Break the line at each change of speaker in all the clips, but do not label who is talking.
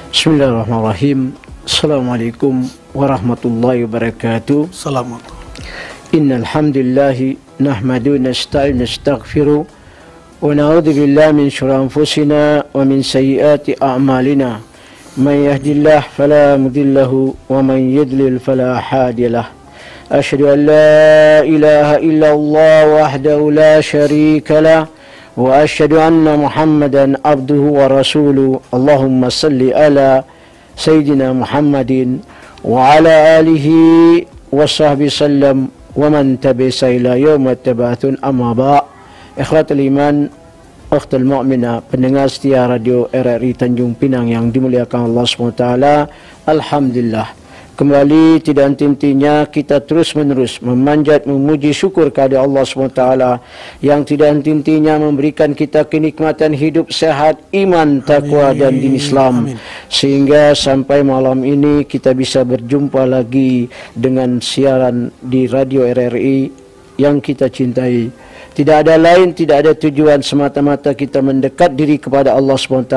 Bismillahirrahmanirrahim. Assalamualaikum warahmatullahi wabarakatuh.
Assalamualaikum.
Innal hamdalillah nahmadu wa nasta'inu wa nastaghfiru wa na'udzu billahi min shururi anfusina wa min sayyiati a'malina. Man yahdihillahu fala mudilla lahu wa man yudlil fala hadiya lahu. Asyhadu an la ilaha illallah wahdahu la syarika lahu wa asyhadu anna Muhammadan abduhu wa rasuluhu. Allahumma salli ala Sayyidina Muhammadin wa ala alihi wa sahbihi sallam wa man tabi'a ila yaumil tabathun amma ba'. Ikhwatul iman, ukhtul mu'minah, pendengar setia radio RRI Tanjung Pinang yang dimuliakan Allah SWT. Alhamdulillah, kembali tidak henti-hentinya kita terus-menerus memanjat, memuji syukur kepada Allah SWT yang tidak henti-hentinya memberikan kita kenikmatan hidup sehat, iman, takwa dan din Islam. Sehingga sampai malam ini kita bisa berjumpa lagi dengan siaran di radio RRI yang kita cintai. Tidak ada lain, tidak ada tujuan, semata-mata kita mendekat diri kepada Allah SWT.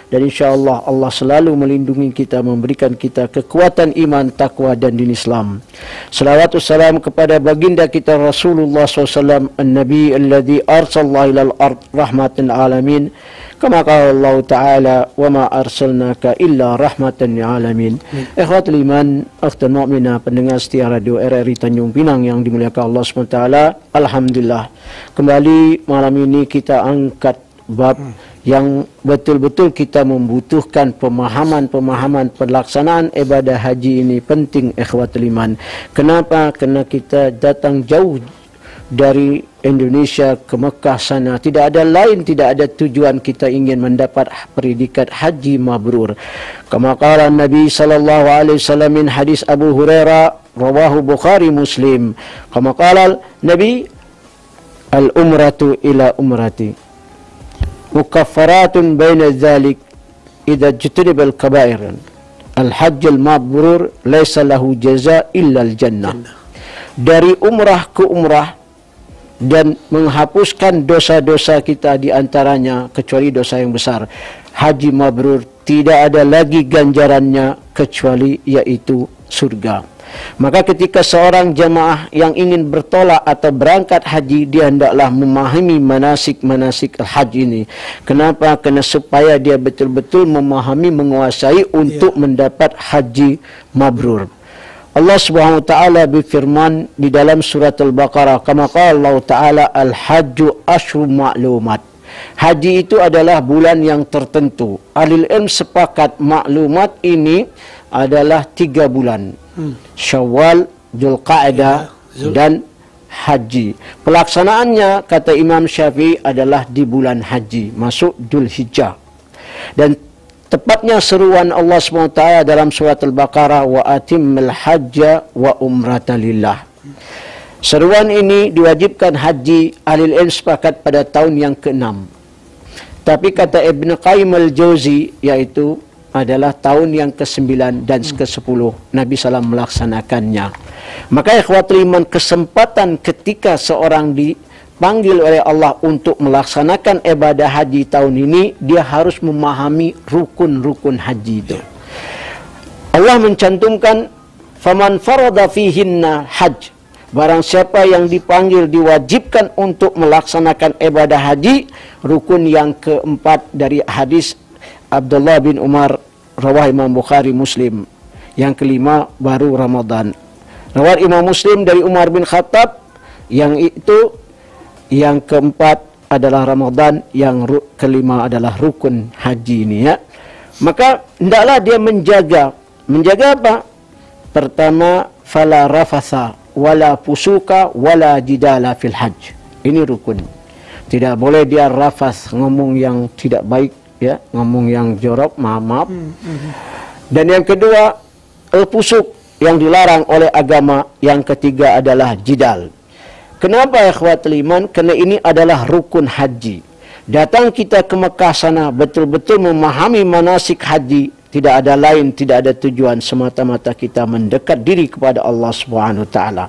Dan insyaAllah Allah selalu melindungi kita, memberikan kita kekuatan iman, takwa dan din Islam. Salawat wassalam kepada baginda kita Rasulullah SAW, An-Nabi alladhi arsallahu ilal ard rahmatan alamin. Kama qala Allah Ta'ala, wa ma arsalnaka illa rahmatan lil alamin. Ikhwatul iman, ukhtul mu'minah, pendengar setia radio RRI Tanjung Pinang yang dimuliakan Allah SWT. Alhamdulillah, kembali malam ini kita angkat bab yang betul-betul kita membutuhkan pemahaman pelaksanaan ibadah haji ini penting, ikhwatul iman. Kenapa? Kerana kita datang jauh dari Indonesia ke Mekah sana. Tidak ada lain, tidak ada tujuan kita ingin mendapat predikat haji mabrur. Kama qala Nabi sallallahu alaihi wasallam min hadis Abu Hurairah rawahu Bukhari Muslim. Kama qala Nabi, al-umratu ila umrati mukaffaratun baina dzalik idza ijtanaba al-kaba'ir. Al-hajj al-mabrur laysa lahu jazaa illa al-jannah. Dari umrah ke umrah dan menghapuskan dosa-dosa kita, di antaranya kecuali dosa yang besar. Haji mabrur tidak ada lagi ganjarannya kecuali yaitu surga. Maka ketika seorang jamaah yang ingin bertolak atau berangkat haji, dia hendaklah memahami manasik-manasik haji ini. Kenapa? Kerana supaya dia betul-betul memahami, menguasai untuk mendapat haji mabrur. Allah Subhanahu wa taala berfirman di dalam surat Al-Baqarah, kama qala Allah Taala, al-hajju asyhurun ma'lumat. Haji itu adalah bulan yang tertentu. Ahlul ilm sepakat maklumat ini adalah 3 bulan. Syawal, Dzulqa'dah dan haji. Pelaksanaannya kata Imam Syafi'i adalah di bulan haji, masuk Dzulhijjah. Dan tepatnya seruan Allah SWT dalam surat Al-Baqarah, wa atimmil hajja wa umrata lillah. Seruan ini diwajibkan haji, ahli ilm sepakat pada tahun yang ke-6. Tapi kata Ibn Qayyim al-Jauzi, yaitu adalah tahun yang ke-9 dan ke-10 Nabi SAW melaksanakannya. Maka ikhwatul iman, kesempatan ketika seorang dipanggil oleh Allah untuk melaksanakan ibadah haji tahun ini, dia harus memahami rukun-rukun haji itu. Allah mencantumkan, faman farada fihinna hajj. Barang siapa yang dipanggil, diwajibkan untuk melaksanakan ibadah haji, rukun yang keempat dari hadis Abdullah bin Umar, rawah Imam Bukhari Muslim. Yang kelima baru Ramadan. Rawat Imam Muslim dari Umar bin Khattab, yang itu yang keempat adalah Ramadan, yang kelima adalah rukun haji ini, ya. Maka hendaklah dia menjaga apa? Pertama, fala rafatha wala fusuka wala jidala fil hajj. Ini rukun. Tidak boleh dia rafath, ngomong yang tidak baik, ya, ngomong yang jorok, maaf. Dan yang kedua, al-fusuk, yang dilarang oleh agama. Yang ketiga adalah jidal. Kenapa ikhwatul iman? Kerana ini adalah rukun haji. Datang kita ke Mekah sana betul-betul memahami manasik haji, tidak ada lain, tidak ada tujuan, semata-mata kita mendekat diri kepada Allah Subhanahu wa taala.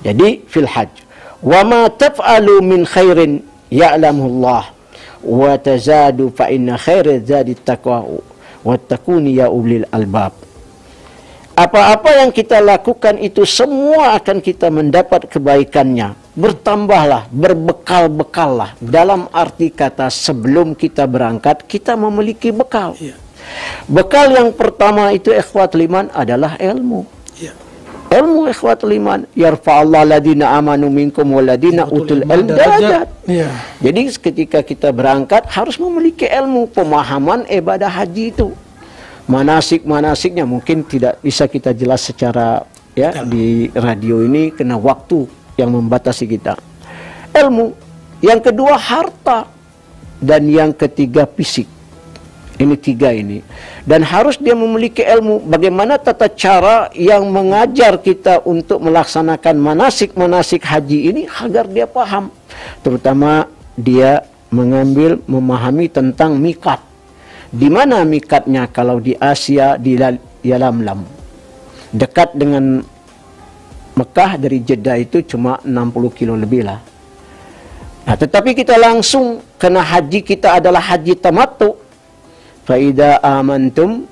Jadi fil hajj, wa ma taf'alu min khairin ya'lamuhu Allah wa tazadu fa inna khairaz zadi taqwa wattaquni ya ulil albab. Apa-apa yang kita lakukan itu semua akan kita mendapat kebaikannya. Bertambahlah, berbekal-bekallah. Dalam arti kata sebelum kita berangkat, kita memiliki bekal. Bekal yang pertama itu ikhwatul iman adalah ilmu. Ilmu ikhwatul iman. Yarfa'allahu alladhina amanu minkum waladhina utul ilm darajat. Jadi ketika kita berangkat harus memiliki ilmu, pemahaman ibadah haji itu. Manasik-manasiknya mungkin tidak bisa kita jelas secara di radio ini kena waktu yang membatasi kita. Ilmu. Yang kedua harta. Dan yang ketiga fisik. Ini tiga ini. Dan harus dia memiliki ilmu. Bagaimana tata cara yang mengajar kita untuk melaksanakan manasik-manasik haji ini agar dia paham. Terutama dia memahami tentang mikat. Di mana mikatnya? Kalau di Asia, di Yalamlam. Dekat dengan Mekah, dari Jeddah itu cuma 60 kilo lebih lah. Nah, tetapi kita langsung, kena haji kita adalah haji tamattu. Fa'idha amantum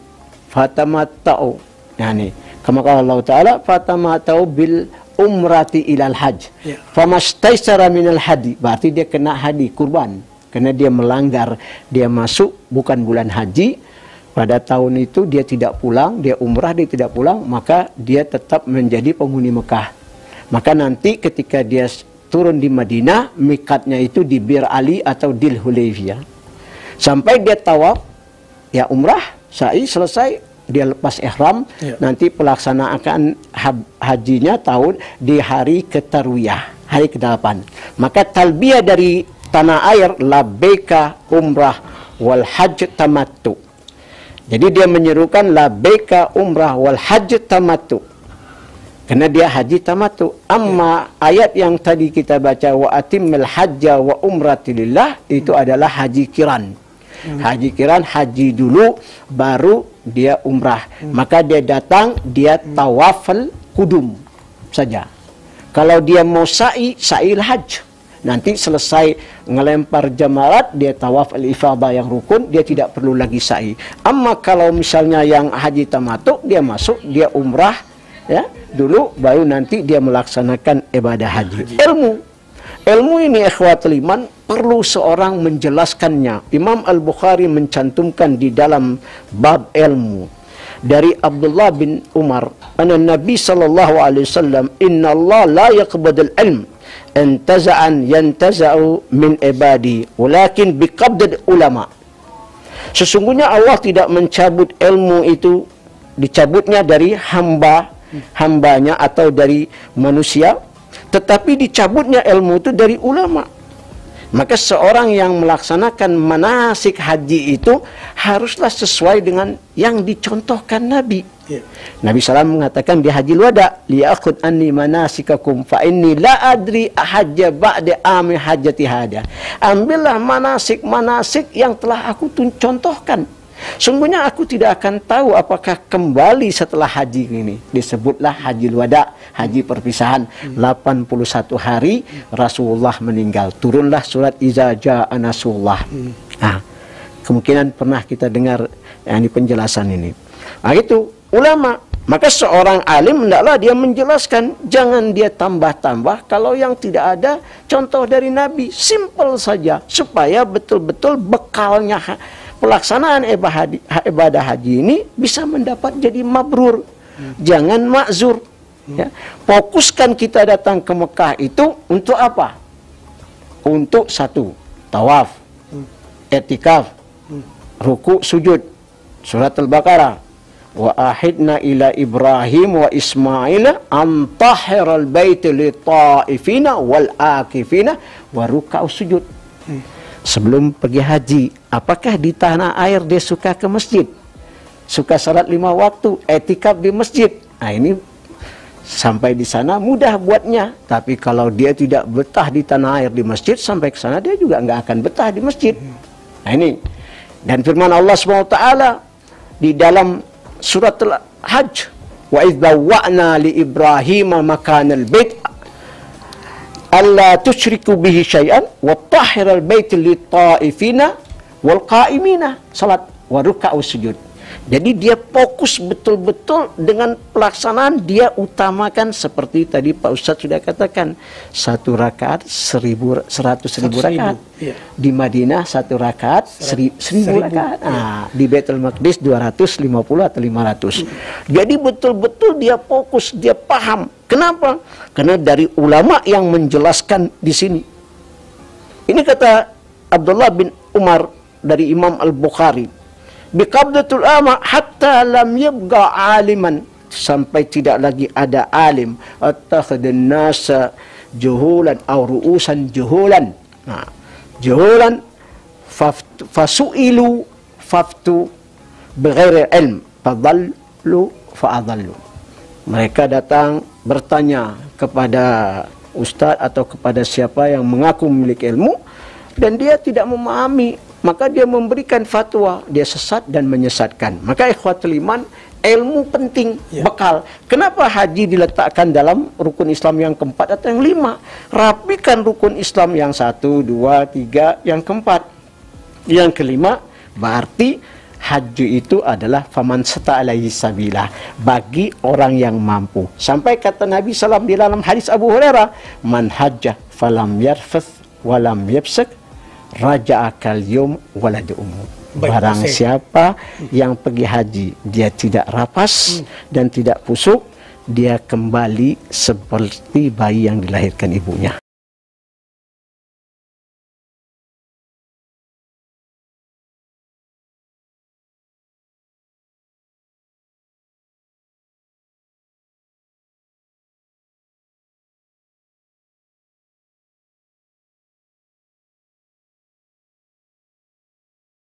fatamatta'u. Nah ini, kama qala Allah Ta'ala, fatamatta'u bil umrati ilal hajj. Famastaisara minal hadi. Berarti dia kena hadi, kurban. Karena dia melanggar, dia masuk bukan bulan haji, pada tahun itu dia tidak pulang, dia umrah, dia tidak pulang, maka dia tetap menjadi penghuni Mekah. Maka nanti ketika dia turun di Madinah, mikatnya itu di Bir Ali atau Dil Hulaifiyah. Sampai dia tawaf, ya umrah, sa'i selesai, dia lepas ihram, nanti pelaksanaan hajinya tahun di hari ke-Tarwiyah, hari ke-8. Maka talbiyah dari tanah air, labbaika umrah wal hajj tamattu. Jadi dia menyerukan labbaika umrah wal hajj tamattu. Karena dia haji tamattu. Amma ayat yang tadi kita baca wa atimmil hajja wa umrati lillah, itu adalah haji kiran. Haji kiran, haji dulu baru dia umrah. Maka dia datang, dia tawafal kudum saja. Kalau dia mau sa'i, sa'il hajj. Nanti selesai ngelempar jamarat, dia tawaf al-ifadah yang rukun, dia tidak perlu lagi sa'i. Amma kalau misalnya yang haji tamattu, dia masuk, dia umrah, ya, dulu, baru nanti dia melaksanakan ibadah haji. Ilmu ini ikhwatul iman, perlu seorang menjelaskannya. Imam Al-Bukhari mencantumkan di dalam bab ilmu. Dari Abdullah bin Umar, anna Nabi sallallahu alaihi wasallam, inna Allah la yaqbadul ilm intaza'an yantaza'u min ibadi walakin biqabdil ulama. Sesungguhnya Allah tidak mencabut ilmu itu, dicabutnya dari hambanya atau dari manusia, tetapi dicabutnya ilmu itu dari ulama. Maka seorang yang melaksanakan manasik haji itu haruslah sesuai dengan yang dicontohkan Nabi. Nabi SAW mengatakan di Hajjil Wada, liya'khud anni manasikakum fa inni la adri ahajja ba'da ami hajjati hada. Ambillah manasik-manasik yang telah aku contohkan. Sungguhnya aku tidak akan tahu apakah kembali setelah haji ini. Disebutlah Hajjil Wada, haji perpisahan. 81 hari Rasulullah meninggal. Turunlah surat Iza Ja'a Nasrullah. Nah, kemungkinan pernah kita dengar ini penjelasan ini. Nah, itu ulama. Maka seorang alim hendaklah dia menjelaskan, jangan dia tambah-tambah kalau yang tidak ada contoh dari Nabi. Simple saja supaya betul-betul bekalnya pelaksanaan ibadah haji ini bisa mendapat jadi mabrur, jangan makzur. Ya. Fokuskan kita datang ke Mekah itu untuk apa? Untuk satu, tawaf, etikaf, ruku, sujud, surat Al-Baqarah. Wa ahidna ila Ibrahim wa Ismail an tahiral bait li ta'ifina wal akifina wa ruk'u sujud. Sebelum pergi haji, apakah di tanah air dia suka ke masjid? Suka salat 5 waktu, etikaf di masjid. Nah ini sampai di sana mudah buatnya. Tapi kalau dia tidak betah di tanah air di masjid, sampai ke sana dia juga nggak akan betah di masjid. Nah ini. Dan firman Allah SWT di dalam surat Al-Hajj, wa idz bawwa'na li Ibrahim makanal bait alla tusyriku bihi syai'an wa tahiral bait lit ta'ifina wal qa'imina salat wa ruk'u sujud. Jadi dia fokus betul-betul dengan pelaksanaan, dia utamakan seperti tadi Pak Ustadz sudah katakan, 1 rakaat 100.000 rakaat.
Iya.
Di Madinah 1 rakaat 1.000 rakaat. Nah, di Baitul Maqdis 250 atau 500. Jadi betul-betul dia fokus, dia paham. Kenapa? Karena dari ulama yang menjelaskan di sini. Ini kata Abdullah bin Umar dari Imam Al-Bukhari. Biqabdatul ama hatta lam yabqa aliman, sampai tidak lagi ada alim. Attakhadun nasa juhulan aw ru'usan juhulan. Nah, juhulan fasu'ilu faftu bighairi ilm fadallu fa'adallu. Mereka datang bertanya kepada ustaz atau kepada siapa yang mengaku memiliki ilmu dan dia tidak memahami, maka dia memberikan fatwa, dia sesat dan menyesatkan. Maka ikhwatul iman, ilmu penting, bekal. Kenapa haji diletakkan dalam rukun Islam yang keempat atau yang 5? Rapikan rukun Islam yang 1, 2, 3, yang keempat. Yang kelima, berarti haji itu adalah faman sata'alaihi sabila, bagi orang yang mampu. Sampai kata Nabi SAW di dalam hadis Abu Hurairah, man hajjah falam yarfath walam yabsak raja'akal yum waladu ummu. Barang siapa yang pergi haji, dia tidak rapas dan tidak pusuk, dia kembali seperti bayi yang dilahirkan ibunya.